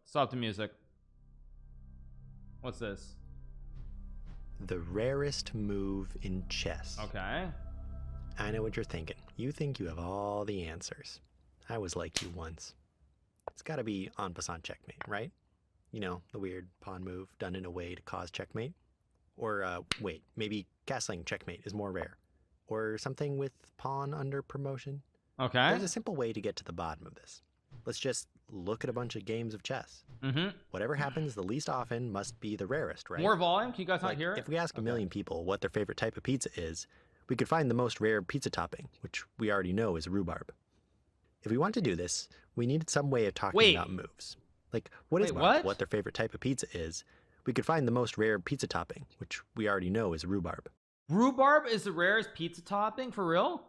Stop the music. What's this? The rarest move in chess. Okay. I know what you're thinking. You think you have all the answers. I was like you once. It's gotta be en passant checkmate, right? You know, the weird pawn move done in a way to cause checkmate. Or, wait, maybe castling checkmate is more rare. Or something with pawn under promotion. Okay. There's a simple way to get to the bottom of this. Let's just look at a bunch of games of chess. Whatever happens the least often must be the rarest, right? More volume? Can you guys not hear it? If we ask a million people what their favorite type of pizza is, we could find the most rare pizza topping, which we already know is rhubarb. If we want to do this, we needed some way of talking about moves. Like, what their favorite type of pizza is, we could find the most rare pizza topping, which we already know is rhubarb. Rhubarb is the rarest pizza topping? For real?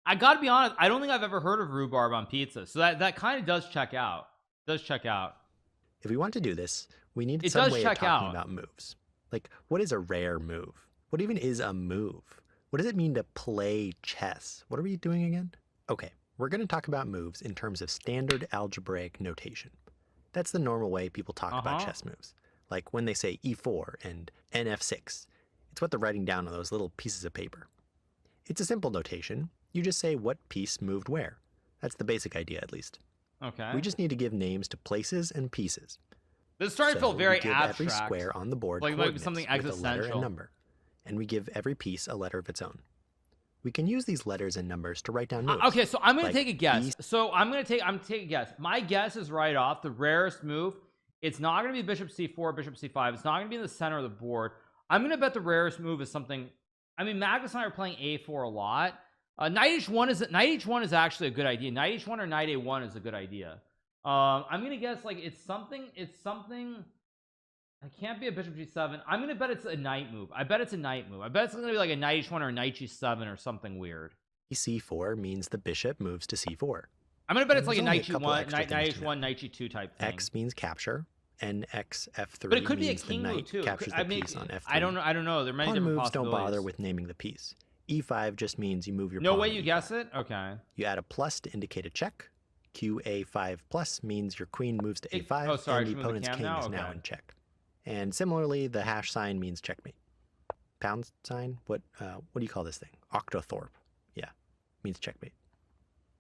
I gotta be honest, I don't think I've ever heard of rhubarb on pizza, so that kind of does check out. If we want to do this, we need some way of talking about moves. Like, what is a rare move? What even is a move? What does it mean to play chess? What are we doing again? Okay, we're going to talk about moves in terms of standard algebraic notation. That's the normal way people talk about chess moves. Like when they say e4 and nf6. It's what they're writing down on those little pieces of paper. It's a simple notation. You just say what piece moved where. That's the basic idea, at least. Okay. We just need to give names to places and pieces. This is starting to feel very abstract. Every square on the board like it might be something existential. With a letter and number, and we give every piece a letter of its own. We can use these letters and numbers to write down moves. Okay, so I'm going to take a guess. I'm going to take a guess. My guess is right off the rarest move. It's not going to be bishop c4, bishop c5. It's not going to be in the center of the board. I'm going to bet the rarest move is something. I mean, Magnus and I are playing a4 a lot. Knight h1 is actually a good idea. Knight h1 or knight a1 is a good idea. I'm gonna guess like it's something. It can't be a bishop g7. I'm gonna bet it's a knight move. I bet it's gonna be like a knight h1 or a knight g7 or something weard. c4 means the bishop moves to c4. I'm gonna bet it's like a knight g1, knight h1, knight g2 type thing. X means capture, and x f3 but it could be a means king the knight move too. captures the piece on f3. I don't know. There are many different moves possibilities. Don't bother with naming the piece. e5 just means you move your no pawn. Way you guess it. Okay. You add a plus to indicate a check. qa5 plus means your queen moves to a5 and the opponent's king is now in check. And similarly, the hash sign means checkmate. Pound sign, what do you call this thing? Octothorpe. Yeah, means checkmate.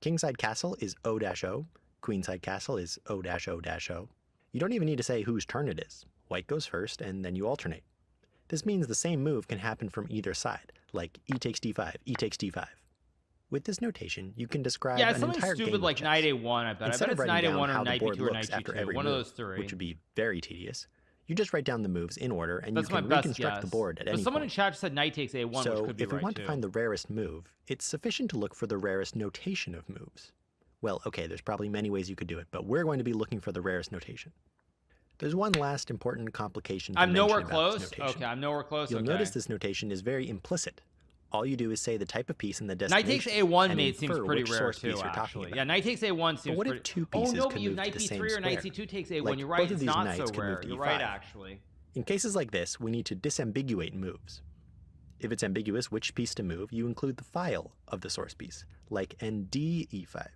Kingside castle is O-O. Queenside castle is O-O-O. You don't even need to say whose turn it is. White goes first and then you alternate. This means the same move can happen from either side, like e takes d5, e takes d5. With this notation, you can describe an entire game something stupid like knight a1. I bet it's knight a1 or knight b2 or knight g2. One of those three, which would be very tedious. You just write down the moves in order, and you can reconstruct the board at any point. Someone in chat said knight takes a1, which could be right too. So if we want to find the rarest move, it's sufficient to look for the rarest notation of moves. Well, okay, there's probably many ways you could do it, but we're going to be looking for the rarest notation. There's one last important complication to mention about this notation. Okay, I'm nowhere close. You'll notice this notation is very implicit. All you do is say the type of piece and the destination. Knight takes a1 mate seems pretty rare too, actually. Yeah, knight takes a1 seems what if two pieces but you knight b3 or knight c2 takes a1. Like, you're right, it's not so rare. You're right, actually. In cases like this, we need to disambiguate moves. If it's ambiguous which piece to move, you include the file of the source piece, like nd-e5.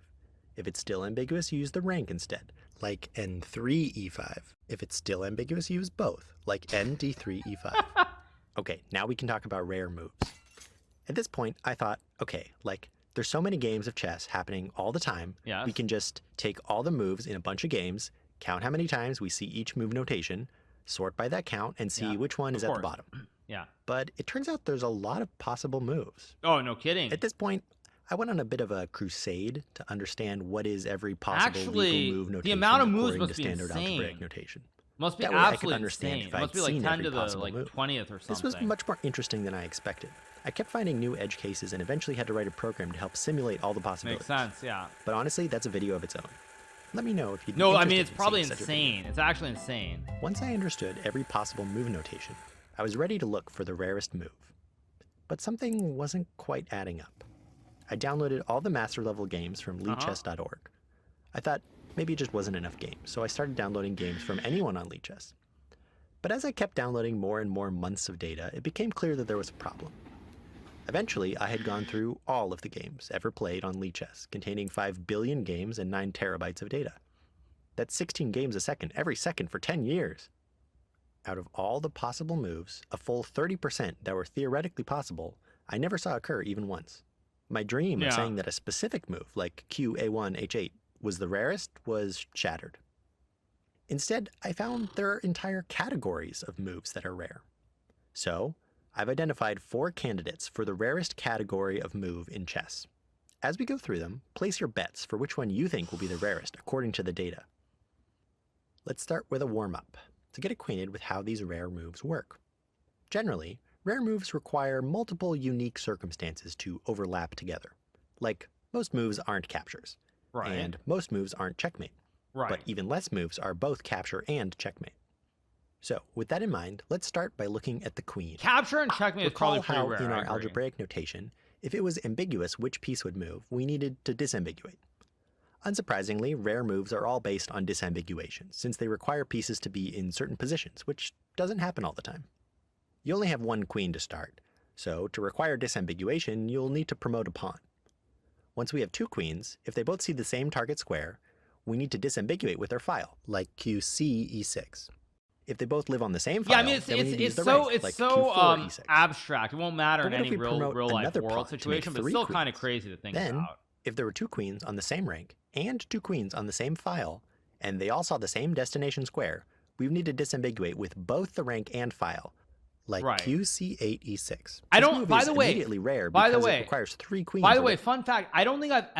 If it's still ambiguous, you use the rank instead, like n3-e5. If it's still ambiguous, you use both, like nd3-e5. Okay, now we can talk about rare moves. At this point, I thought, okay, like, there's so many games of chess happening all the time, we can just take all the moves in a bunch of games, count how many times we see each move notation, sort by that count, and see which one is at the bottom. Yeah. But it turns out there's a lot of possible moves. Oh, no kidding. At this point, I went on a bit of a crusade to understand what is every possible legal move notation the amount of moves must be standard insane. algebraic notation. Must be absolutely insane. It must be like 10 to the 20th or something. This was much more interesting than I expected. I kept finding new edge cases and eventually had to write a program to help simulate all the possibilities. Makes sense, yeah. But honestly, that's a video of its own. Let me know if you'd be No, I mean, interested it's probably insane. It's actually insane. Once I understood every possible move notation, I was ready to look for the rarest move. But something wasn't quite adding up. I downloaded all the master level games from Lichess.org. I thought maybe it just wasn't enough games, so I started downloading games from anyone on Lichess. But as I kept downloading more and more months of data, it became clear that there was a problem. Eventually, I had gone through all of the games ever played on Lichess, containing 5 billion games and 9 terabytes of data. That's 16 games a second, every second for 10 years. Out of all the possible moves, a full 30% that were theoretically possible, I never saw occur even once. My dream of saying that a specific move, like Q, A1, H8, was the rarest was shattered. Instead, I found there are entire categories of moves that are rare. So, I've identified 4 candidates for the rarest category of move in chess. As we go through them, place your bets for which one you think will be the rarest according to the data. Let's start with a warm-up to get acquainted with how these rare moves work. Generally, rare moves require multiple unique circumstances to overlap together. Like, most moves aren't captures, and most moves aren't checkmate. But even less moves are both capture and checkmate. So, with that in mind, let's start by looking at the queen. Capture and checkmate is probably pretty rare. In our algebraic notation, if it was ambiguous which piece would move, we needed to disambiguate. Unsurprisingly, rare moves are all based on disambiguation, since they require pieces to be in certain positions, which doesn't happen all the time. You only have one queen to start, so to require disambiguation, you'll need to promote a pawn. Once we have 2 queens, if they both see the same target square, we need to disambiguate with their file, like QC E6. If they both live on the same file, I mean, it's so abstract. It won't matter in any real life world situation, but it's still kind of crazy to think about. If there were 2 queens on the same rank and 2 queens on the same file, and they all saw the same destination square, we would need to disambiguate with both the rank and file, like QC8 E6. I don't. By the way, immediately rare because it requires 3 queens. By the way, fun fact: I don't think I've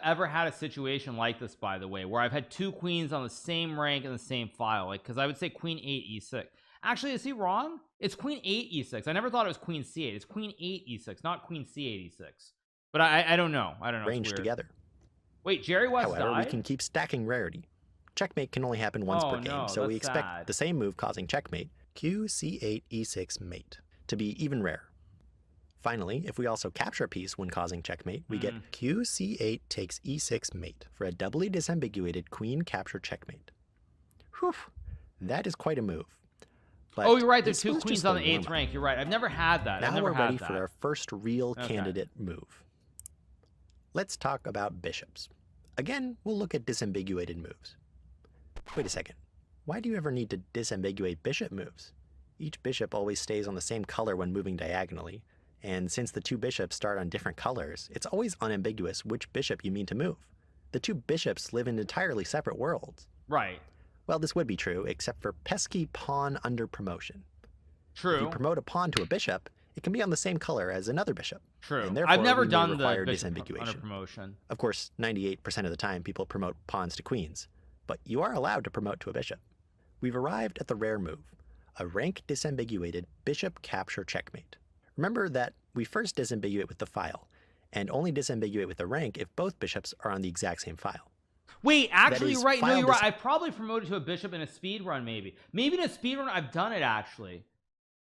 ever had a situation like this. By the way, where I've had 2 queens on the same rank and the same file. Like, because I would say Queen 8 E6. Actually, is he wrong? It's Queen 8 E6. I never thought it was Queen C8. It's Queen 8 E6, not Queen C8 E6. But I don't know. I don't know. Ranged together. Wait, Jerry West died? However, we can keep stacking rarity. Checkmate can only happen once per game, so we expect the same move causing checkmate, QC8 E6 mate, to be even rarer. Finally, if we also capture a piece when causing checkmate, we get QC8 takes E6 mate for a doubly disambiguated queen capture checkmate. Whew, that is quite a move. But you're right. There's 2 queens on the 8th rank. You're right. I've never had that. Now we're ready for our first real candidate move. Let's talk about bishops. Again, we'll look at disambiguated moves. Wait a second. Why do you ever need to disambiguate bishop moves? Each bishop always stays on the same color when moving diagonally, and since the 2 bishops start on different colors, it's always unambiguous which bishop you mean to move. The 2 bishops live in entirely separate worlds. Right. Well, this would be true, except for pesky pawn under promotion. True. If you promote a pawn to a bishop, it can be on the same color as another bishop. True. And therefore, I've never done the bishop disambiguation. Under promotion. Of course, 98% of the time people promote pawns to queens, but you are allowed to promote to a bishop. We've arrived at the rare move, a rank disambiguated bishop capture checkmate. Remember that we first disambiguate with the file, and only disambiguate with the rank if both bishops are on the exact same file. Wait, actually, you're right. No, you're right. I've probably promoted to a bishop in a speed run, maybe. Maybe in a speed run, I've done it, actually.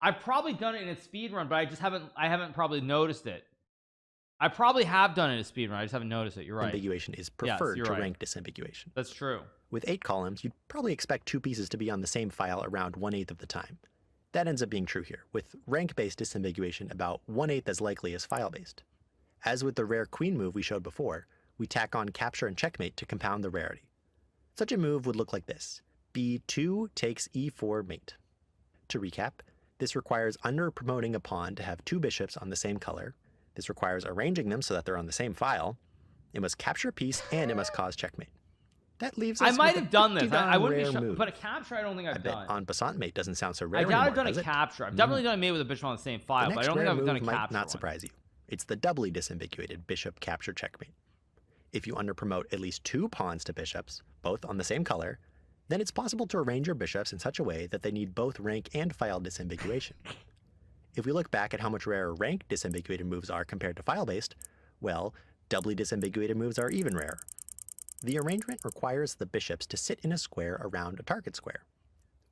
I've probably done it in a speed run, but I haven't probably noticed it. I probably have done it in a speed run. I just haven't noticed it. You're right. Ambiguation is preferred to rank disambiguation. That's true. With 8 columns, you'd probably expect 2 pieces to be on the same file around 1/8 of the time. That ends up being true here, with rank-based disambiguation about 1/8 as likely as file-based. As with the rare queen move we showed before, we tack on capture and checkmate to compound the rarity. Such a move would look like this. B2 takes E4 mate. To recap, this requires under-promoting a pawn to have 2 bishops on the same color. This requires arranging them so that they're on the same file. It must capture a piece, and it must cause checkmate. That leaves us I might have done this. I wouldn't be sure, but a capture I don't think I've done. En passant mate doesn't sound so rare I doubt anymore, I've done a capture. I've definitely done a mate with a bishop on the same file, but I don't think I've done a capture. Might not surprise you. It's the doubly disambiguated bishop capture checkmate. If you underpromote at least 2 pawns to bishops, both on the same color, then it's possible to arrange your bishops in such a way that they need both rank and file disambiguation. If we look back at how much rarer rank disambiguated moves are compared to file-based, well, doubly disambiguated moves are even rarer. The arrangement requires the bishops to sit in a square around a target square.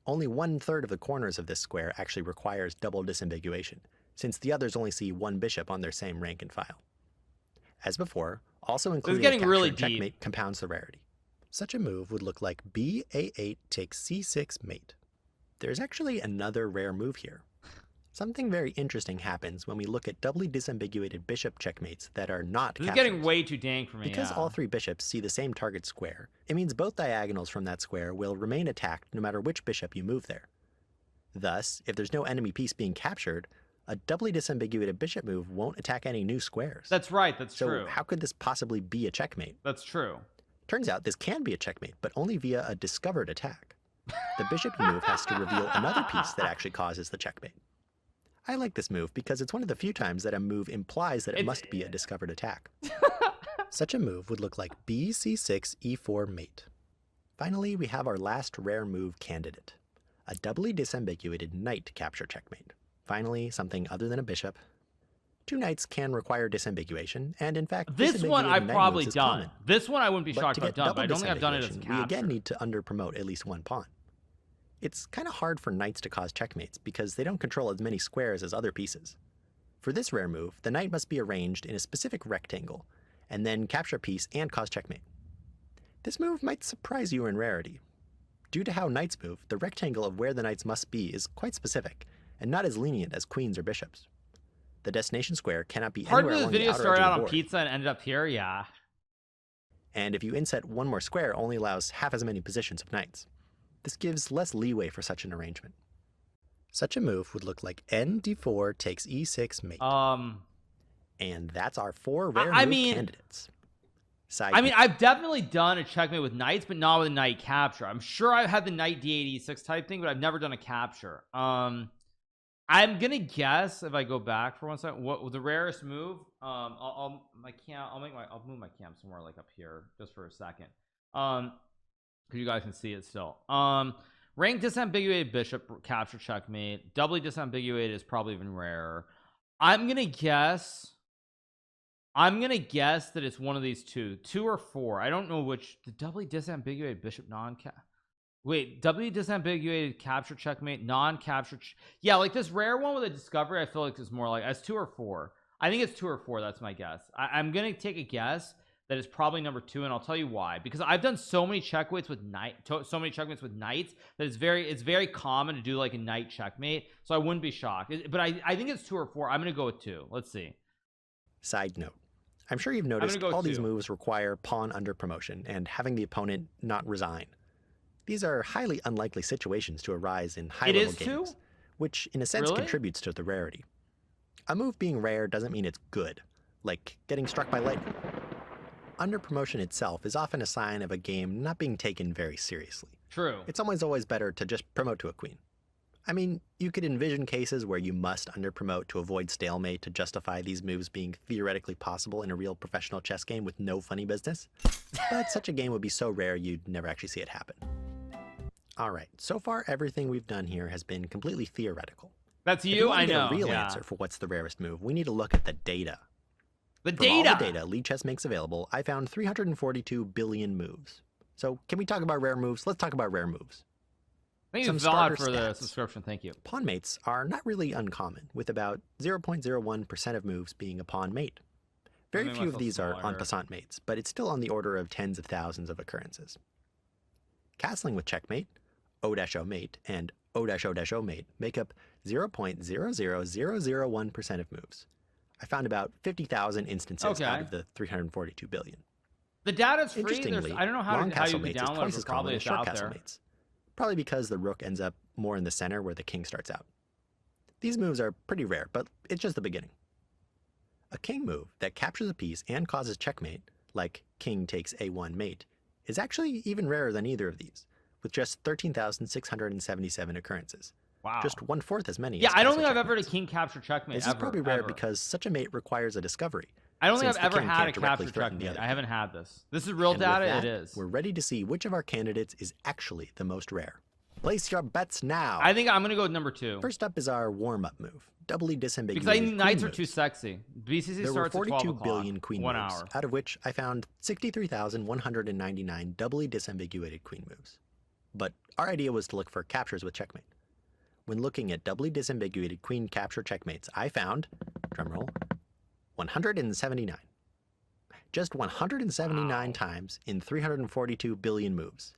Only 1/3 of the corners of this square actually requires double disambiguation, since the others only see 1 bishop on their same rank and file. As before, also including a capture and checkmate compounds the rarity. Such a move would look like B A8 takes C6 mate. There's actually another rare move here. Something very interesting happens when we look at doubly disambiguated bishop checkmates that are not This is captures. getting way too dank for me. Because all three bishops see the same target square, it means both diagonals from that square will remain attacked no matter which bishop you move there. Thus, if there's no enemy piece being captured, a doubly disambiguated bishop move won't attack any new squares. That's right, that's true. So how could this possibly be a checkmate? That's true. Turns out this can be a checkmate, but only via a discovered attack. The bishop you move has to reveal another piece that actually causes the checkmate. I like this move because it's one of the few times that a move implies that it must be a discovered attack. Such a move would look like b c6 e4 mate. Finally, we have our last rare move candidate, a doubly disambiguated knight capture checkmate. Finally, something other than a bishop. Two knights can require disambiguation, and in fact, this one I've probably done. Common. This one I wouldn't be shocked to if I've get done, but I don't think I've done it as disambiguation, capture. we again need to under-promote at least one pawn. It's kind of hard for knights to cause checkmates because they don't control as many squares as other pieces. For this rare move, the knight must be arranged in a specific rectangle, and then capture a piece and cause checkmate. This move might surprise you in Rarity. Due to how knights move, the rectangle of where the knights must be is quite specific, and not as lenient as queens or bishops. The destination square cannot be Part anywhere of along this the video outer started edge of out the on board. pizza and ended up here, yeah. And if you inset one more square, only allows half as many positions of knights. This gives less leeway for such an arrangement. Such a move would look like n d4 takes e6 mate. And that's our four rare move candidates. I've definitely done a checkmate with knights, but not with a knight capture. I'm sure I've had the knight d8 e6 type thing, but I've never done a capture. I'm gonna guess, if I go back for 1 second, what the rarest move. I'll move my cam somewhere like up here just for a second. You guys can see it still. Rank disambiguated bishop capture checkmate. Doubly disambiguated is probably even rarer. I'm gonna guess that it's one of these two or four. I don't know which. The doubly disambiguated bishop doubly disambiguated capture checkmate, non-capture yeah, like this rare one with a discovery, I feel like is more like as 2 or 4. I think it's 2 or 4. That's my guess. I'm gonna take a guess that is probably number 2, and I'll tell you why. Because I've done so many checkmates with knights that it's very common to do like a knight checkmate, so I wouldn't be shocked. But I think it's 2 or 4. I'm gonna go with 2. Let's see. Side note, I'm sure you've noticed all these moves require pawn under promotion and having the opponent not resign. These are highly unlikely situations to arise in high-level games, which in a sense contributes to the rarity. A move being rare doesn't mean it's good, like getting struck by lightning. Under promotion itself is often a sign of a game not being taken very seriously. True. It's always better to just promote to a queen. I mean, you could envision cases where you must under promote to avoid stalemate to justify these moves being theoretically possible in a real professional chess game with no funny business, but such a game would be so rare you'd never actually see it happen. Alright, so far everything we've done here has been completely theoretical. That's you, I know. If we want to get a real answer for what's the rarest move, we need to look at the data. From all the data Lichess makes available, I found 342 billion moves. So can we talk about rare moves? Let's talk about rare moves. Thank you, Vod, for the subscription. Thank you. Pawn mates are not really uncommon, with about 0.01% of moves being a pawn mate. Very few of these are en passant mates, but it's still on the order of tens of thousands of occurrences. Castling with checkmate, O-O mate, and O-O mate make up 0.00001% of moves. I found about 50,000 instances out of the 342 billion. The data's free. Interestingly, I don't know how you can download it, but probably it's out there. Mates. Probably because the rook ends up more in the center where the king starts out. These moves are pretty rare, but it's just the beginning. A king move that captures a piece and causes checkmate, like king takes a1 mate, is actually even rarer than either of these, with just 13,677 occurrences. Wow. Just 1/4 as many. Yeah, I don't think I've ever had a king capture checkmate. This is probably rare because such a mate requires a discovery. I don't think I've ever had a capture checkmate. I haven't had this. This is real data. It is. We're ready to see which of our candidates is actually the most rare. Place your bets now. I think I'm going to go with number 2. First up is our warm-up move, doubly disambiguated. Because I think knights are too sexy. BCC there starts were 42 at 12 o'clock. billion queen 1 moves, hour. out of which I found 63,199 doubly disambiguated queen moves. But our idea was to look for captures with checkmate. When looking at doubly disambiguated queen capture checkmates, I found, drumroll, 179. Just 179 times in 342 billion moves.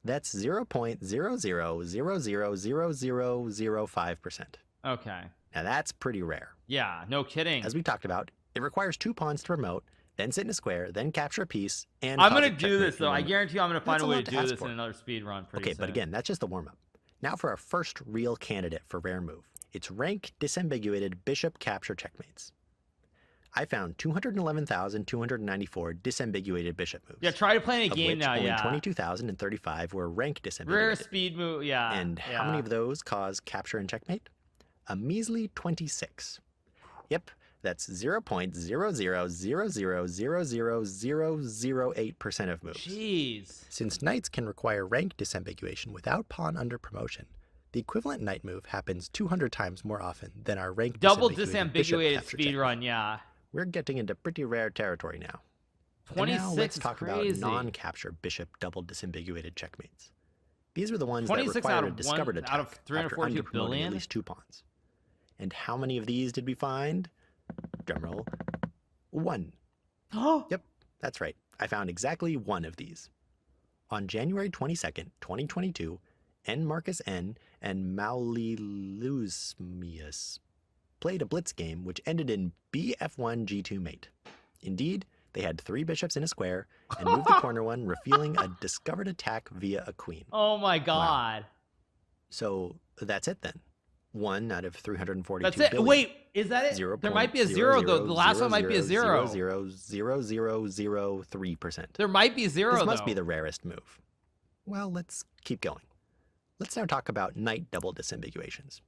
That's 0.0000005%. Okay. Now that's pretty rare. Yeah, no kidding. As we talked about, it requires 2 pawns to promote, then sit in a square, then capture a piece, and I'm gonna do this though. I guarantee you I'm gonna find a way to do this for. in another speed run pretty Okay, soon. but again, that's just the warm-up. Now for our first real candidate for rare move. It's rank disambiguated bishop capture checkmates. I found 211,294 disambiguated bishop moves. Yeah, try to play in a game now. Only Yeah, 22,035 were rank disambiguated. rare speed move. Yeah. And how many of those cause capture and checkmate? A measly 26. Yep, that's 0.000000008% of moves. Jeez. Since knights can require rank disambiguation without pawn under promotion, the equivalent knight move happens 200 times more often than our rank double disambiguated speed run. Yeah, we're getting into pretty rare territory now. 26 now let's talk is about crazy. non-capture bishop double disambiguated checkmates. These are the ones that 26 require out a of discovered one attack out of 342 after underpromoting billion. at least 2 pawns. And how many of these did we find? Drumroll. 1. Yep, that's right. I found exactly 1 of these. On January 22nd, 2022, N. Marcus N. and Maulilusmius played a blitz game which ended in bf1 g2 mate. Indeed, they had 3 bishops in a square and moved the corner one, revealing a discovered attack via a queen. Oh my god. Wow. So that's it then. 1 out of 342 That's it. billion. Wait, is that it? 0. There might be a 0 though. The last one might be a 0. 0.000003%. There might be 0 This though. must be the rarest move. Well, let's keep going. Let's now talk about knight double disambiguations.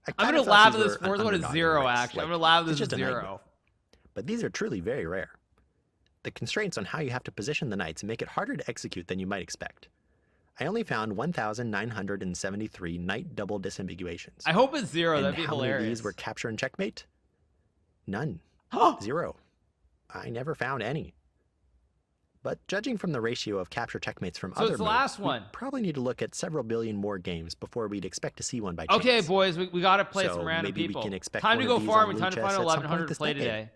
I'm gonna laugh at this fourth one as 0. Actually, I'm gonna laugh at this as 0. But these are truly very rare. The constraints on how you have to position the knights make it harder to execute than you might expect. I only found 1,973 knight double disambiguations. I hope it's 0. And That'd be how hilarious. many of these were capture and checkmate? None. 0. I never found any. But judging from the ratio of capture checkmates from other it's the moves, last one. we probably need to look at several billion more games before we'd expect to see one by chance. Okay, boys, we got to play some random maybe people. we can expect Time one to of go these farm on and time to Lichess find at some 1100 point to this play decade. today.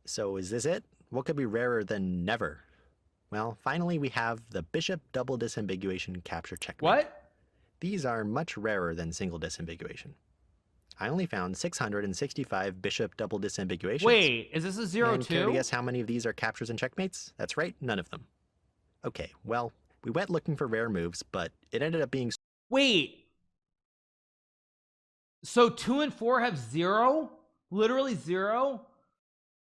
So is this it? What could be rarer than never? Well, finally we have the bishop double disambiguation capture checkmate. What? These are much rarer than single disambiguation. I only found 665 bishop double disambiguations. Wait, is this a 0 and care to too? guess how many of these are captures and checkmates? That's right, none of them. Okay, well, we went looking for rare moves, but it ended up being... Wait. So 2 and 4 have 0? Literally 0?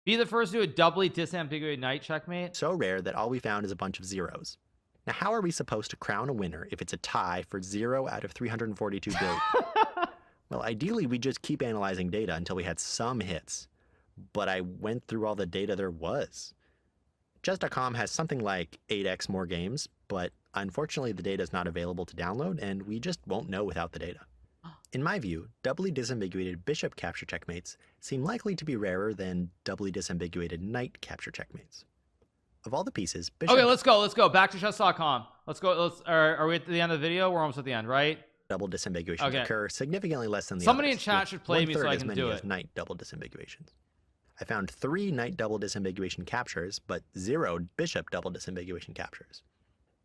Be the first to do a doubly disambiguated knight checkmate? so rare that all we found is a bunch of zeros. Now, how are we supposed to crown a winner if it's a tie for 0 out of 342 billion? Well, ideally, we just keep analyzing data until we had some hits. But I went through all the data there was. Chess.com has something like 8x more games, but unfortunately the data is not available to download, and we just won't know without the data. In my view, doubly disambiguated bishop capture checkmates seem likely to be rarer than doubly disambiguated knight capture checkmates. Of all the pieces, bishop... Okay, let's go. Back to chess.com. Let's go. Are we at the end of the video? We're almost at the end, right? double disambiguations occur significantly less than the Somebody others, in chat with should play me so I as can many do as it. Knight double disambiguations. I found 3 knight double disambiguation captures, but 0 bishop double disambiguation captures.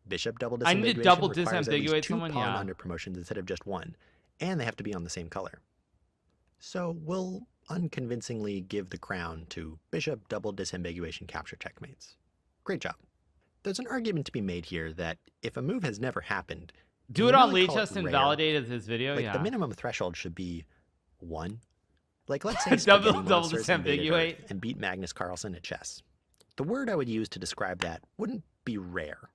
Bishop double disambiguation I need to double requires at least disambiguate 2 someone, pawn yeah. under promotions instead of just 1, and they have to be on the same color. So we'll unconvincingly give the crown to bishop double disambiguation capture checkmates. Great job. There's an argument to be made here that if a move has never happened, Do can it you on really call Lichess it and rare? validate his video. Like Yeah. the minimum threshold should be 1. Like let's say Double Spaghetti Monsters invaded disambiguate. Earth and beat Magnus Carlsen at chess. The word I would use to describe that wouldn't be rare.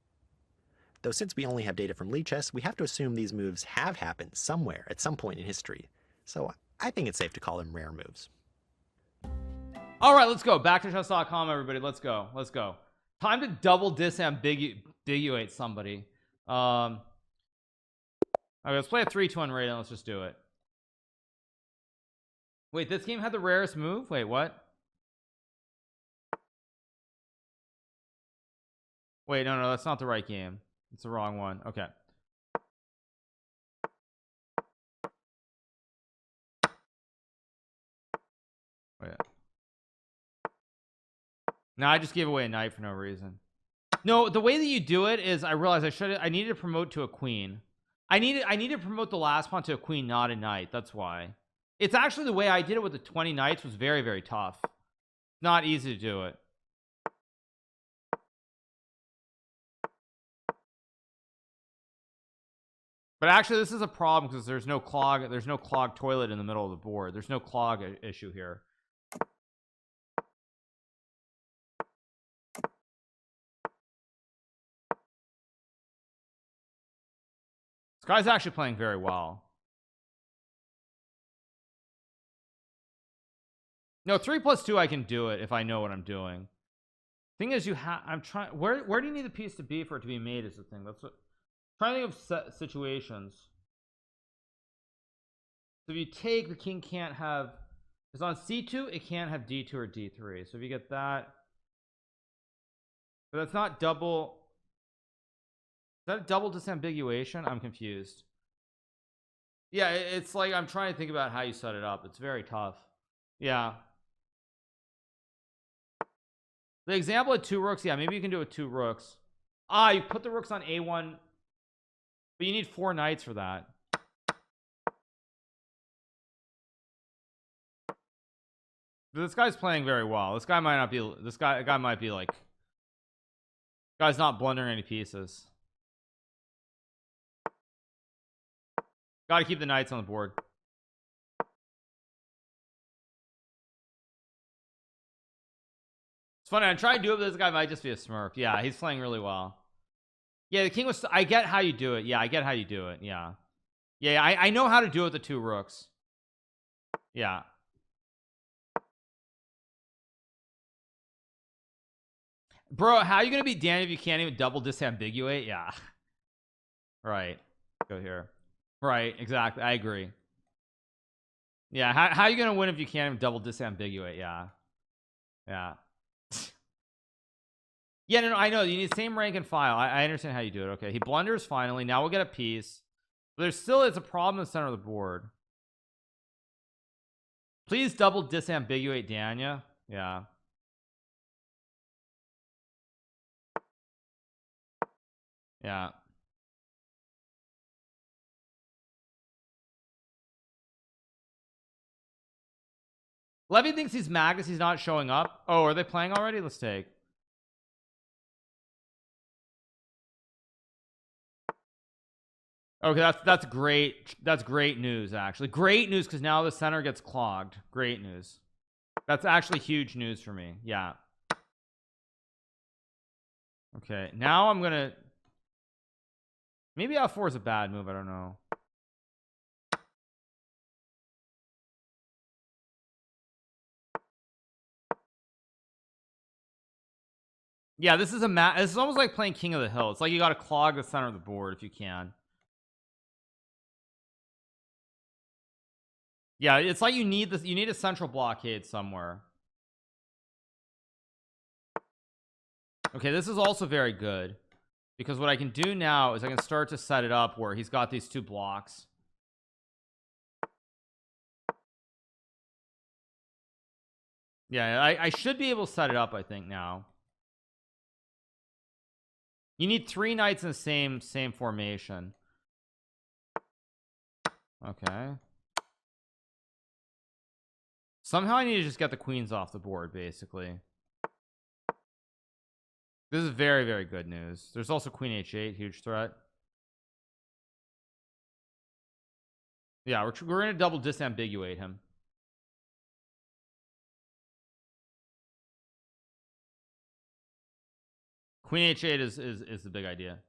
Though since we only have data from Lichess, we have to assume these moves have happened somewhere at some point in history. So I think it's safe to call them rare moves. All right, let's go. Back to chess.com, everybody. Let's go. Time to double disambiguate somebody. Okay, let's play a 3-2 raid and let's just do it. Wait, this game had the rarest move? Wait, what? Wait, no, that's not the right game. It's the wrong one. Okay. Wait. Now I just gave away a knight for no reason. No, the way that you do it is I realized I needed to promote to a queen. I needed to promote the last pawn to a queen, not a knight. That's why. It's actually the way I did it with the 20 knights was very, very tough. Not easy to do it. But actually this is a problem because there's no clogged toilet in the middle of the board. There's no clog issue here. This guy's actually playing very well. No, 3+2 I can do it if I know what I'm doing. Thing is, I'm trying, where do you need the piece to be for it to be made is the thing. That's what I'm trying to think of situations. So if you take, the king can't have, it's on c2, it can't have d2 or d3. So if you get that, but that's not double, is that a double disambiguation? I'm confused. Yeah, it's like I'm trying to think about how you set it up. It's very tough. Yeah, the example of 2 rooks, yeah, maybe you can do it with 2 rooks. You put the rooks on a1, but you need 4 knights for that. This guy's playing very well. This guy might not be, this guy might be like, guy's not blundering any pieces. Got to keep the knights on the board. It's funny, I'm trying to do it, but this guy might just be a smurf. Yeah, he's playing really well. Yeah, the king was, I get how you do it. Yeah, I get how you do it. Yeah, I know how to do it with the 2 rooks. Yeah, bro, how are you gonna beat Danny if you can't even double disambiguate? Yeah, right, go here. Right, exactly, I agree. Yeah, how are you gonna win if you can't even double disambiguate? Yeah, yeah. Yeah, no, I know you need the same rank and file. I understand how you do it. Okay, he blunders finally. Now we'll get a piece, but there's still, it's a problem in the center of the board. Please double disambiguate Danya. Yeah, yeah. Levy thinks he's Magnus. He's not showing up. Oh, are they playing already? Let's take. Okay, that's great. That's great news, actually. Great news, because now the center gets clogged. Great news. That's actually huge news for me. Yeah. Okay, now I'm gonna, maybe F4 is a bad move. I don't know. Yeah, this is this is almost like playing King of the Hill. It's like you got to clog the center of the board if you can. Yeah, it's like you need this, you need a central blockade somewhere. Okay, this is also very good, because what I can do now is I can start to set it up where he's got these 2 blocks. Yeah, I should be able to set it up, I think. Now you need 3 knights in the same formation. Okay, somehow I need to just get the queens off the board, basically. This is very, very good news. There's also queen h8, huge threat. Yeah, we're gonna double disambiguate him. Queen h8 is the big idea.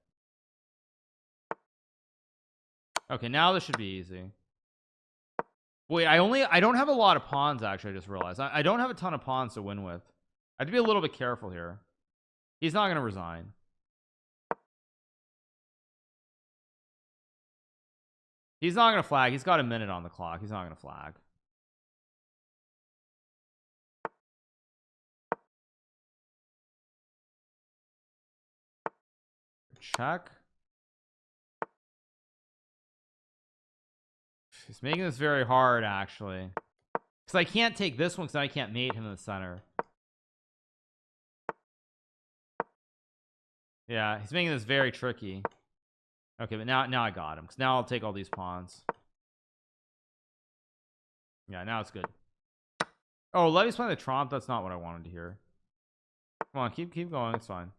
Okay, now this should be easy. Wait, I don't have a lot of pawns, actually. I just realized I don't have a ton of pawns to win with. I have to be a little bit careful here. He's not going to resign. He's not going to flag. He's got a minute on the clock. He's not going to flag. Check. He's making this very hard, actually, because I can't take this one because I can't mate him in the center. Yeah, he's making this very tricky. Okay, but now I got him, because now I'll take all these pawns. Yeah, now it's good. Oh, Levy's playing the trompe. That's not what I wanted to hear. Come on, keep going. It's fine.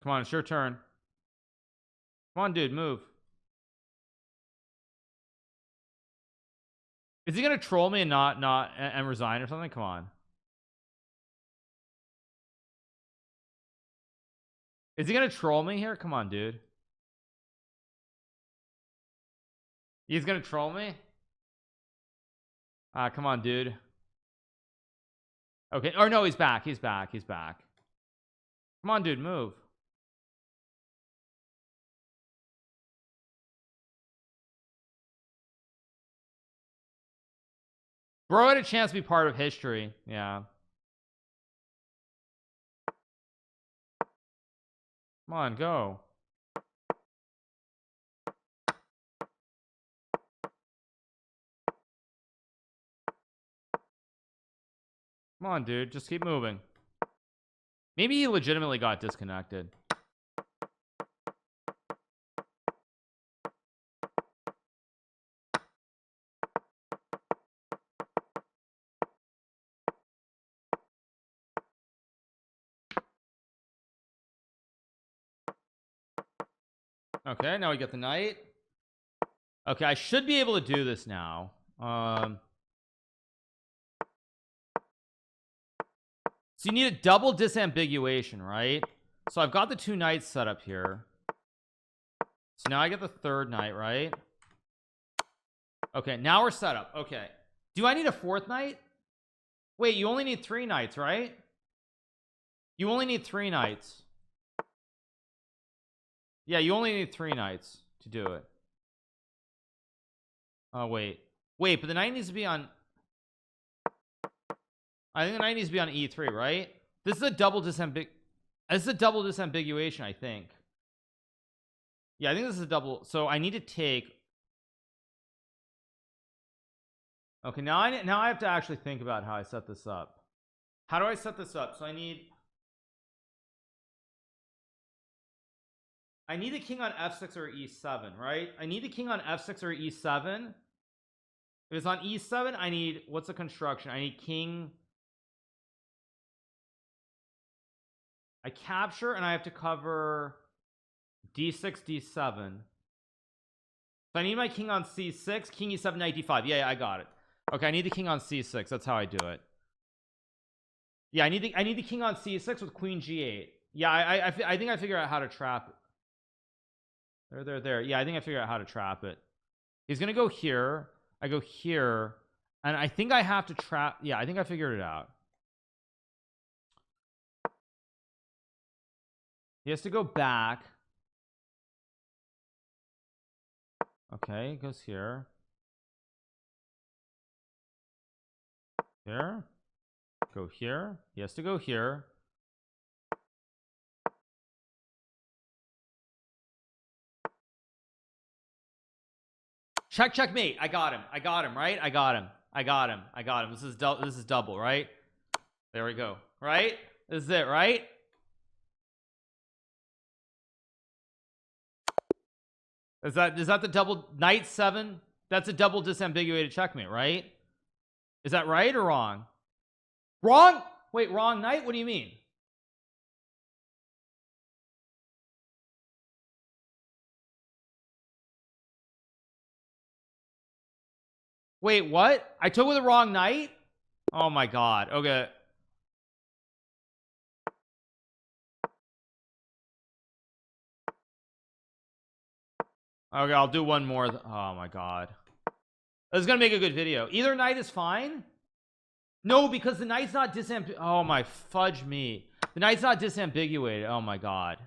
Come on, it's your turn. Come on, dude, move. Is he gonna troll me and not and resign or something? Come on. Is he gonna troll me here? Come on, dude. He's gonna troll me? Come on, dude. Okay. Or no, he's back. He's back. He's back. Come on, dude, move. Bro had a chance to be part of history. Yeah. Come on, go. Come on, dude. Just keep moving. Maybe he legitimately got disconnected. Okay, now we get the knight. Okay, I should be able to do this now. So you need a double disambiguation, right? So I've got the 2 knights set up here. So now I get the 3rd knight, right? Okay, now we're set up. Okay. Do I need a 4th knight? Wait, you only need 3 knights, right? You only need 3 knights. Yeah, you only need 3 knights to do it. Oh, wait, but the knight needs to be on, I think the knight needs to be on e3, right? This is a double disambiguation, I think. Yeah, I think this is a double. So I need to take, okay, now I have to actually think about how I set this up. How do I set this up? So I need the king on f6 or e7, right? I need the king on f6 or e7. If it's on e7, I need, what's the construction? I need king, I capture, and I have to cover d6 d7. So I need my king on c6, king e7, knight d5. Yeah, I got it. Okay, I need the king on c6. That's how I do it. Yeah, I need the king on c6 with queen g8. Yeah, I think I figure out how to trap it. There. Yeah, I think I figure out how to trap it. He's gonna go here. I go here, and I think I have to trap. Yeah, I think I figured it out. He has to go back. Okay, goes here. Here. Go here. He has to go here. Checkmate. I got him, right? I got him. This is double, right? There we go, right? This is it, right? Is that the double knight 7? That's a double disambiguated checkmate, right? Is that right or wrong? Wrong? Wait, wrong knight? What do you mean? Wait, what? I took with the wrong knight? Oh my god. Okay. Okay, I'll do one more. Oh my god. This is gonna make a good video. Either knight is fine. No, because the knight's not disambiguated. Oh my fudge me. The knight's not disambiguated. Oh my god.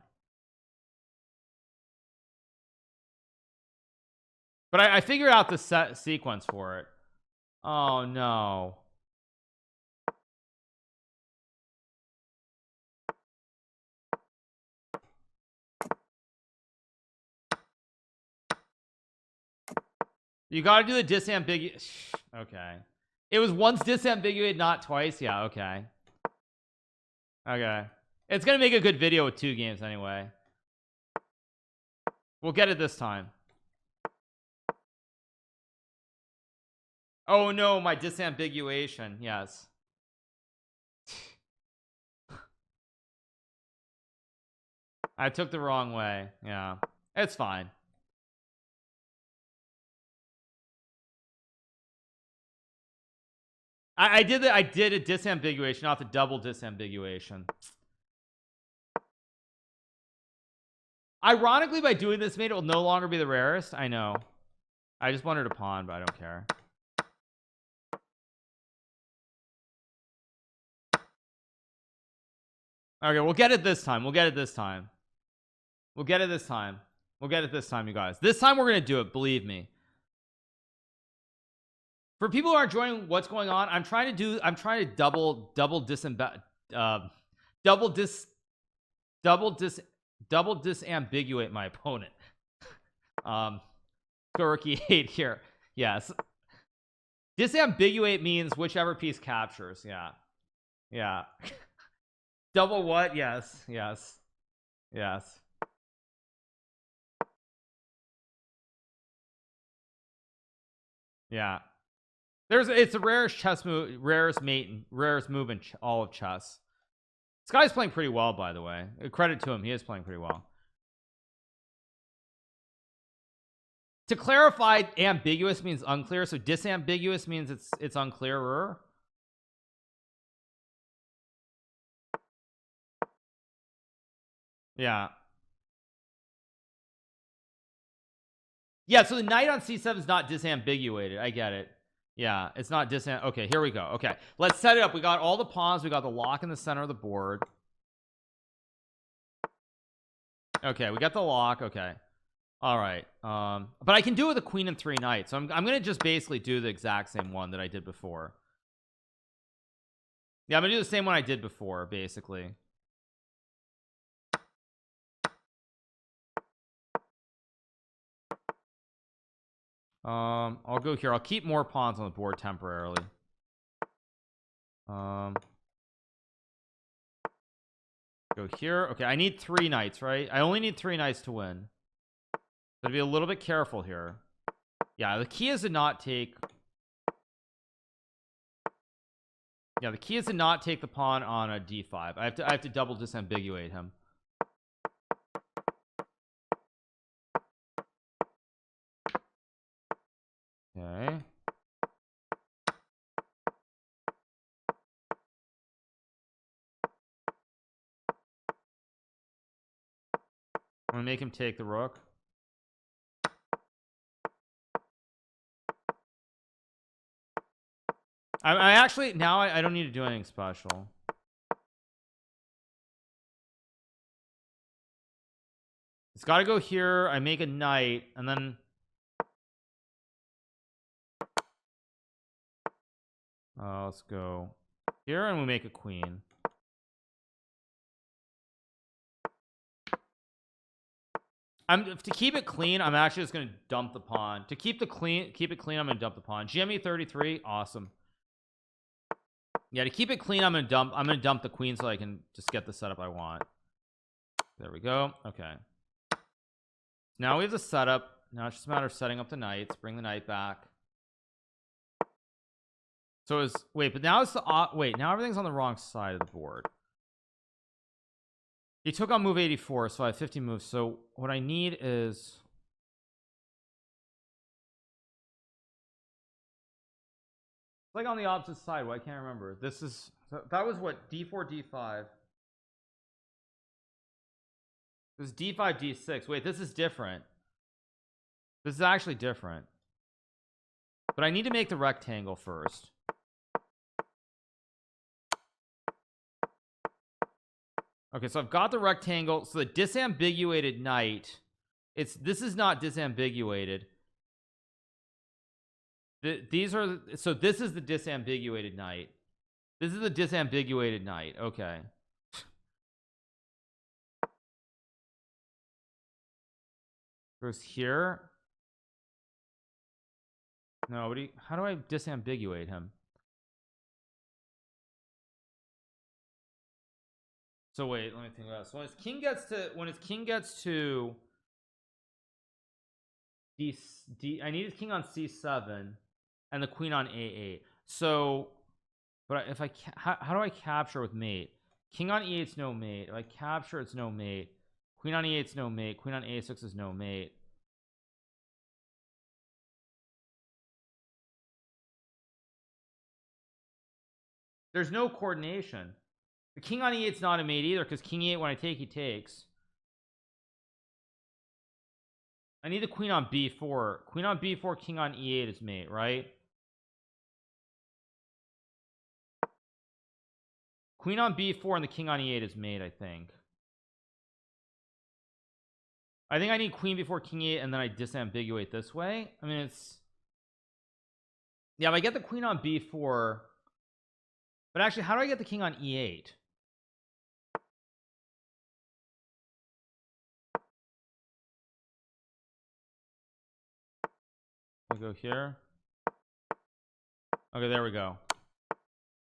But I figured out the set sequence for it. Oh no. You got to do the disambiguous. Okay. It was once disambiguated, not twice. Yeah, okay. Okay. It's gonna make a good video with 2 games anyway. We'll get it this time. Oh no, my disambiguation. Yes. I took the wrong way. Yeah, it's fine. I did a disambiguation, not the double disambiguation. Ironically, by doing this mate, it will no longer be the rarest. I know. I just wanted a pawn, but I don't care. Okay, we'll get it this time. We'll get it this time. We'll get it this time. We'll get it this time, you guys. This time we're gonna do it, believe me. For people who aren't enjoying what's going on, I'm trying to double disambiguate my opponent. Gurky 8 here. Yes. Disambiguate means whichever piece captures. Yeah. Yeah. Double what? Yes. Yes. Yes. Yeah. It's the rarest chess move, rarest move in all of chess. This guy's playing pretty well, by the way. Credit to him, he is playing pretty well. To clarify, ambiguous means unclear, so disambiguous means it's unclearer. Yeah. Yeah, so the knight on c7 is not disambiguated. I get it. Yeah, it's not okay, here we go. Okay, let's set it up. We got all the pawns. We got the lock in the center of the board. Okay, we got the lock. Okay. All right. But I can do it with a queen and 3 knights. So I'm gonna just basically do the exact same one that I did before. Yeah, I'm gonna do the same one I did before, basically. I'll go here. I'll keep more pawns on the board temporarily. Go here. Okay, I need 3 knights, right? I only need 3 knights to win. Gotta be a little bit careful here. Yeah, the key is to not take. Yeah, the key is to not take the pawn on a d5. I have to double disambiguate him. Okay. I'm gonna make him take the rook. I actually now I don't need to do anything special. It's got to go here. I make a knight, and then let's go here, and we make a queen. To keep it clean, I'm actually just gonna dump the pawn. To keep it clean, I'm gonna dump the pawn. GME33, awesome. Yeah, to keep it clean, I'm gonna dump the queen so I can just get the setup I want. There we go. Okay. Now we have the setup. Now it's just a matter of setting up the knights. Bring the knight back. So it's wait, but now it's the wait. Now everything's on the wrong side of the board. He took on move 84, so I have 50 moves. So what I need is like on the opposite side. Well, I can't remember. This is that was what d4 d5. This is d5 d6. Wait, this is different. This is actually different. But I need to make the rectangle first. Okay, so I've got the rectangle. So the disambiguated knight, this is not disambiguated. These are, so this is the disambiguated knight. This is the disambiguated knight. Okay. Goes here. No, how do I disambiguate him? So wait, let me think about this. When his king gets to D, I need his king on C7 and the queen on A8. So, but if I how do I capture with mate? King on E8's no mate. If I capture, it's no mate. Queen on E8's no mate. Queen on A6 is no mate. There's no coordination. The king on E8's not a mate either, because king E8, when I take, he takes. I need the queen on B4. Queen on B4, king on E8 is mate, right? Queen on B4 and the king on E8 is mate, I think. I think I need queen before king E8, and then I disambiguate this way. I mean, it's... Yeah, if I get the queen on B4... But actually, how do I get the king on E8? I'll go here. Okay, there we go.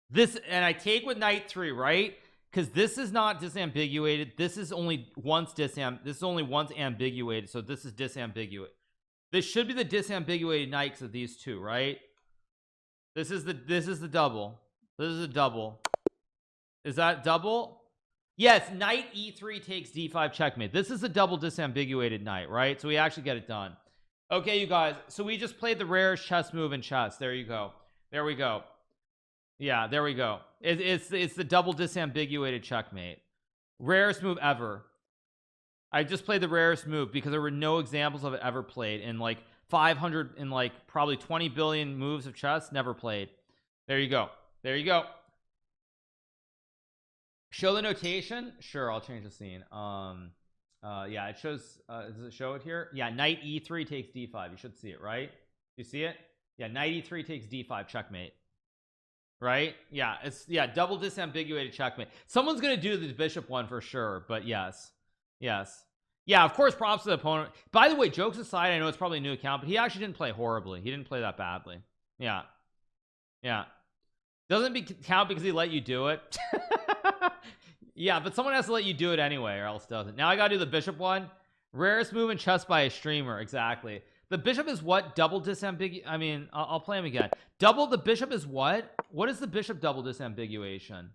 This, and I take with knight 3, right? Because this is not disambiguated. This is only once this is only once ambiguated, so this is disambiguate. This should be the disambiguated knight because of these two, right? This is the double. This is a double. Is that double? Yes, knight E3 takes D5 checkmate. This is a double disambiguated knight, right? So we actually get it done. Okay, you guys, so we just played the rarest chess move in chess. There you go. There we go. Yeah, there we go. It's the double disambiguated checkmate. Rarest move ever. I just played the rarest move because there were no examples of it ever played in like 500 in like probably 20 billion moves of chess. Never played. There you go. There you go. Show the notation. Sure, I'll change the scene. Yeah, it shows. Does it show it here? Yeah, knight E3 takes D5. You should see it, right? You see it? Yeah, knight E3 takes D5 checkmate. Right? Yeah, it's double disambiguated checkmate. Someone's gonna do the bishop one for sure, but yes. Yeah, of course, props to the opponent. By the way, jokes aside, I know it's probably a new account, but he actually didn't play horribly. He didn't play that badly. Yeah. Doesn't count because he let you do it. Yeah, but someone has to let you do it anyway, or else doesn't. Now I gotta do the bishop one. Rarest move in chess by a streamer. Exactly. The bishop is what? Double disambiguation. I mean, I'll play him again. The bishop is what? What is the bishop double disambiguation?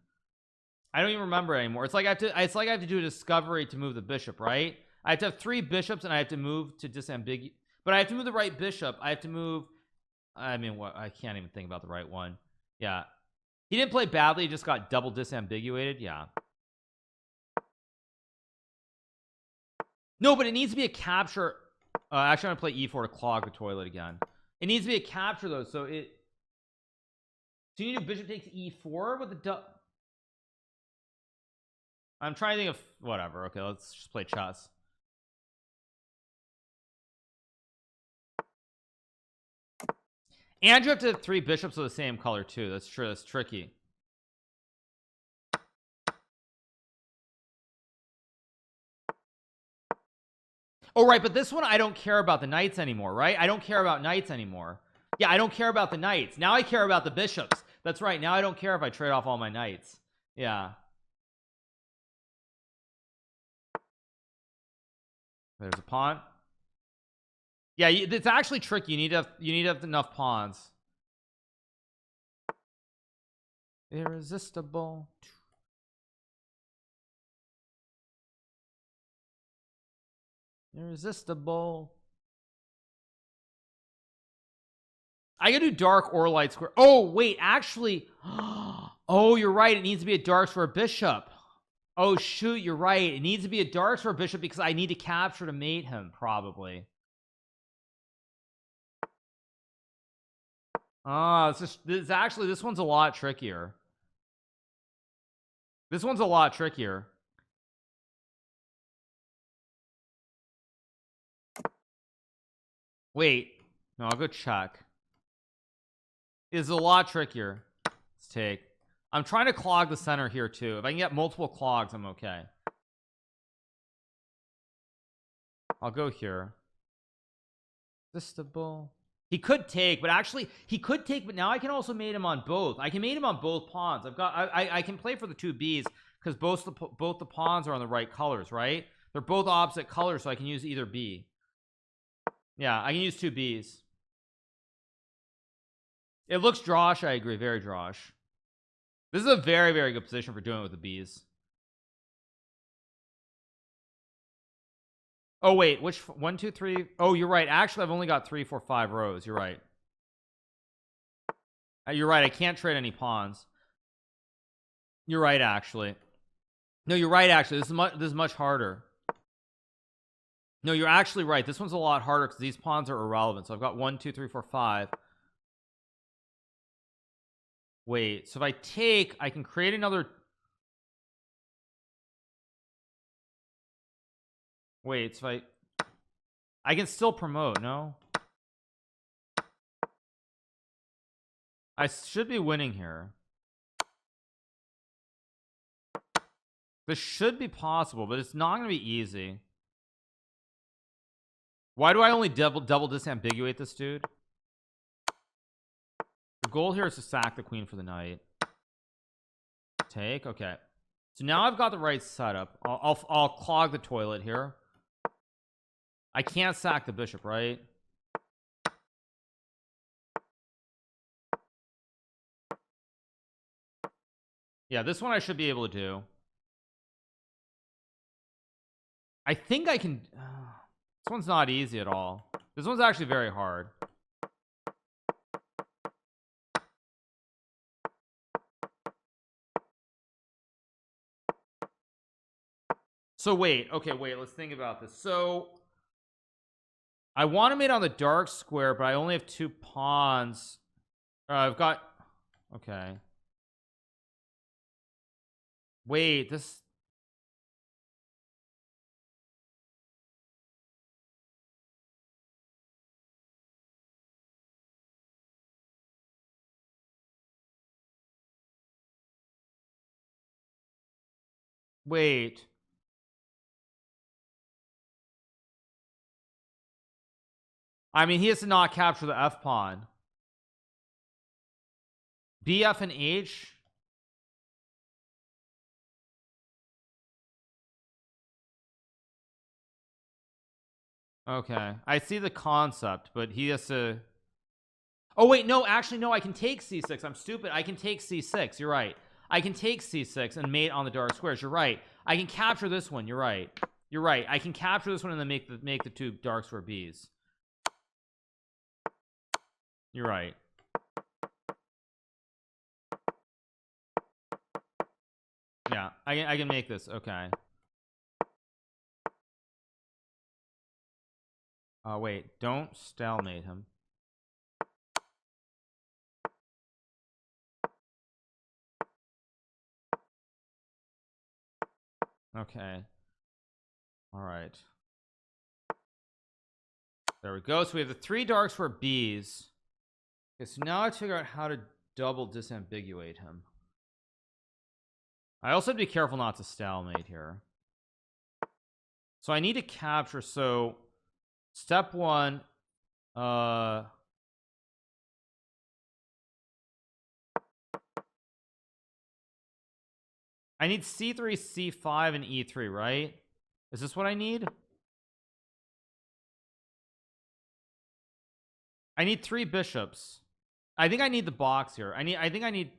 I don't even remember anymore. It's like I have to do a discovery to move the bishop, right? I have to have 3 bishops and I have to move to disambiguate, but I have to move the right bishop. I have to move. I mean, what? I can't even think about the right one. Yeah, he didn't play badly. He just got double disambiguated. Yeah. No, but it needs to be a capture. Actually, I'm gonna play E4 to clog the toilet again. It needs to be a capture though, so it. Do you need a bishop takes E4 with the? I'm trying to think of whatever. Okay, let's just play chess. And you have to have 3 bishops of the same color too. That's true. That's tricky. Oh, right, but this one I don't care about the knights anymore, right? I don't care about knights anymore. Yeah, I don't care about the knights. Now I care about the bishops. That's right. Now I don't care if I trade off all my knights. Yeah. There's a pawn. Yeah, it's actually tricky. You need to have enough pawns. Irresistible. Irresistible. I gotta do dark or light square. Oh wait, actually, oh, you're right. It needs to be a dark for a bishop. Oh shoot, you're right. It needs to be a dark for a bishop because I need to capture to mate him, probably. This actually, this one's a lot trickier. This one's a lot trickier. Wait, no, I'll go check. It's a lot trickier. Let's take. I'm trying to clog the center here too. If I can get multiple clogs, I'm okay. I'll go here. Irresistible. He could take, but actually he could take, but now I can also mate him on both. I can mate him on both pawns. I can play for the 2 Bs because both the pawns are on the right colors, right? They're both opposite colors, so I can use either B. Yeah, I can use two Bs. It looks drawish. I agree, very drawish. This is a very, very good position for doing it with the Bs. Oh wait, which 1 2 3? Oh, you're right. Actually, I've only got 3 4 5 rows. You're right. You're right. I can't trade any pawns. You're right, actually. No, you're right, actually. This is much harder. No, you're actually right. This one's a lot harder because these pawns are irrelevant. So I've got 1 2 3 4 5. Wait, so if I take, I can create another. Wait, so I can still promote. No, I should be winning here. This should be possible, but it's not going to be easy. Why do I only double disambiguate this dude? The goal here is to sack the queen for the knight. Take. Okay, so now I've got the right setup. I'll clog the toilet here. I can't sack the bishop, right? Yeah, this one I should be able to do. I think I can. This one's not easy at all. This one's actually very hard. So wait, okay, wait, let's think about this. So I want to mate on the dark square, but I only have 2 pawns. I've got, okay. Wait, this. Wait. I mean, he has to not capture the F pawn. BF and H. Okay, I see the concept, but he has to. Oh wait, no, actually no, I can take c6. I'm stupid. I can take c6. You're right. I can take c6 and mate on the dark squares. You're right. I can capture this one. You're right. You're right. I can capture this one and then make the 2 dark square Bs. You're right. Yeah, I can make this. Okay. Wait, don't stalemate him. Okay. All right. There we go. So we have the 3 darks for Bs. Okay, so now I have to figure out how to double disambiguate him. I also have to be careful not to stalemate here. So I need to capture. So step 1, I need c3, c5, and e3, right? Is this what I need? I need 3 bishops. I think I need the box here. I think I need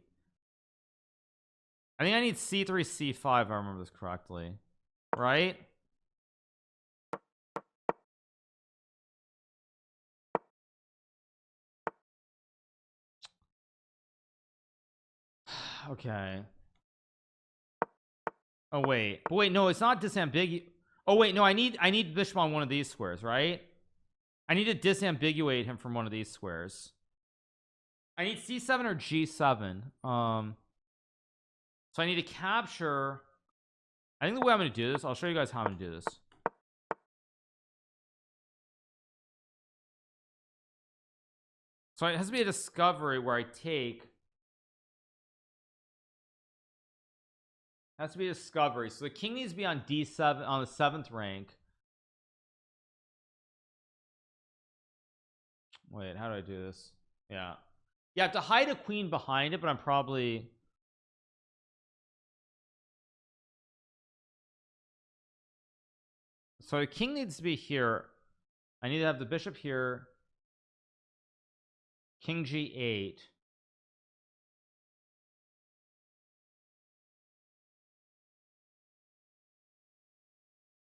c3, c5 if I remember this correctly. Right? Okay. Oh wait. But wait, no, it's not disambiguate. Oh wait, no, I need bishop on one of these squares, right? I need to disambiguate him from one of these squares. I need c7 or g7. So I need to capture. I think the way I'm going to do this, I'll show you guys how I'm going to do this. So it has to be a discovery where I take. It has to be a discovery. So the king needs to be on d7 on the 7th rank. Wait, how do I do this? Yeah. You have to hide a queen behind it, but I'm probably. So the king needs to be here. I need to have the bishop here. King g8.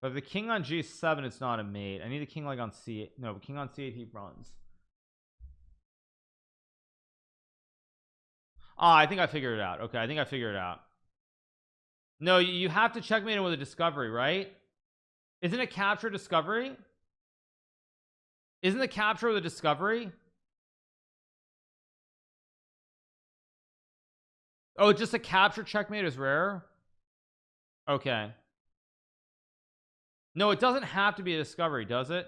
But if the king on g7, it's not a mate. I need a king like on c8. No, king on c8, he runs. Ah, I think I figured it out. Okay, I think I figured it out. No, you have to checkmate it with a discovery, right? Isn't it capture discovery? Isn't the capture with a discovery? Oh, just a capture checkmate is rare? Okay. No, it doesn't have to be a discovery, does it?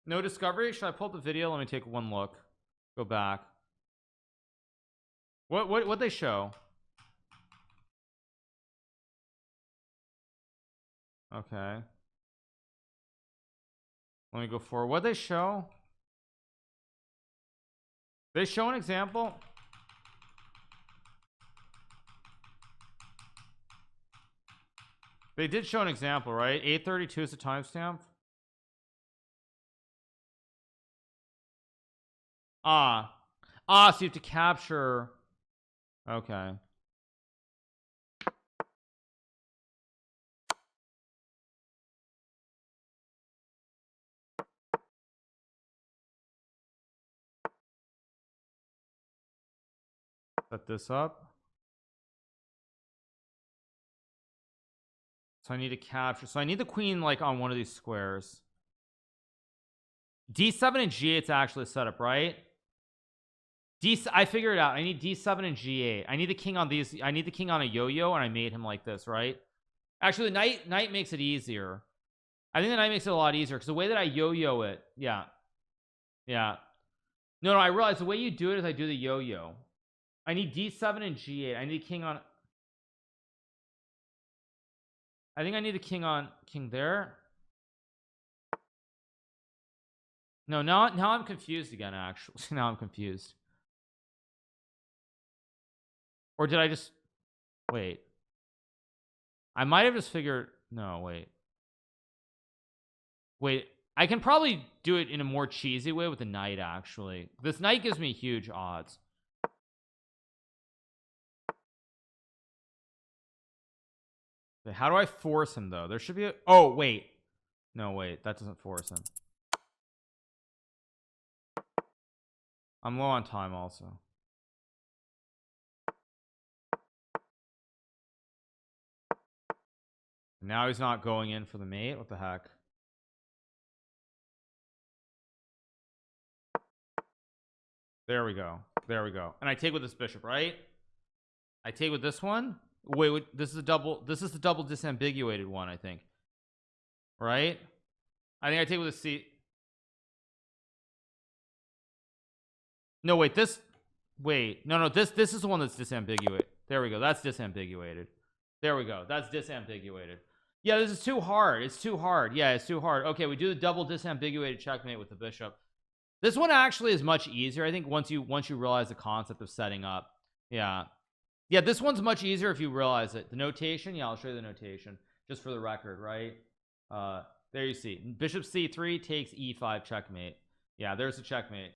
No discovery? Should I pull up the video? Let me take one look. Go back. What they show? Okay. Let me go forward. What they show? They show an example. They did show an example, right? 8:32 is the timestamp. So you have to capture. Okay. Set this up. So I need to capture. So I need the queen like on one of these squares. D7 and G8 is actually set up, right? I figured it out. I need D7 and G8. I need the king on these. I need the king on a yo-yo, and I made him like this, right? Actually, the knight makes it easier. I think the knight makes it a lot easier because the way that I yo-yo it, yeah. No, I realize the way you do it is I do the yo-yo. I need D7 and G8. I need king on. I think I need the king on king there. No, now I'm confused again. Actually, now I'm confused. Or did I just wait? I might have just figured. No, wait. I can probably do it in a more cheesy way with the knight. Actually, this knight gives me huge odds. Okay, how do I force him though? There should be a. Oh wait, no wait, that doesn't force him. I'm low on time also. Now he's not going in for the mate. What the heck? There we go. There we go. And I take with this bishop, right? I take with this one. Wait, this is a double. This is the double disambiguated one, I think. Right? I think I take with a C. No, wait. This. Wait. No. This is the one that's disambiguated. There we go. That's disambiguated. There we go. That's disambiguated. Yeah, this is too hard. It's too hard. Yeah, it's too hard. Okay, we do the double disambiguated checkmate with the bishop. This one actually is much easier, I think, once you realize the concept of setting up. Yeah, this one's much easier if you realize it. The notation, yeah, I'll show you the notation just for the record, right? There you see bishop c3 takes e5 checkmate. Yeah, there's the checkmate.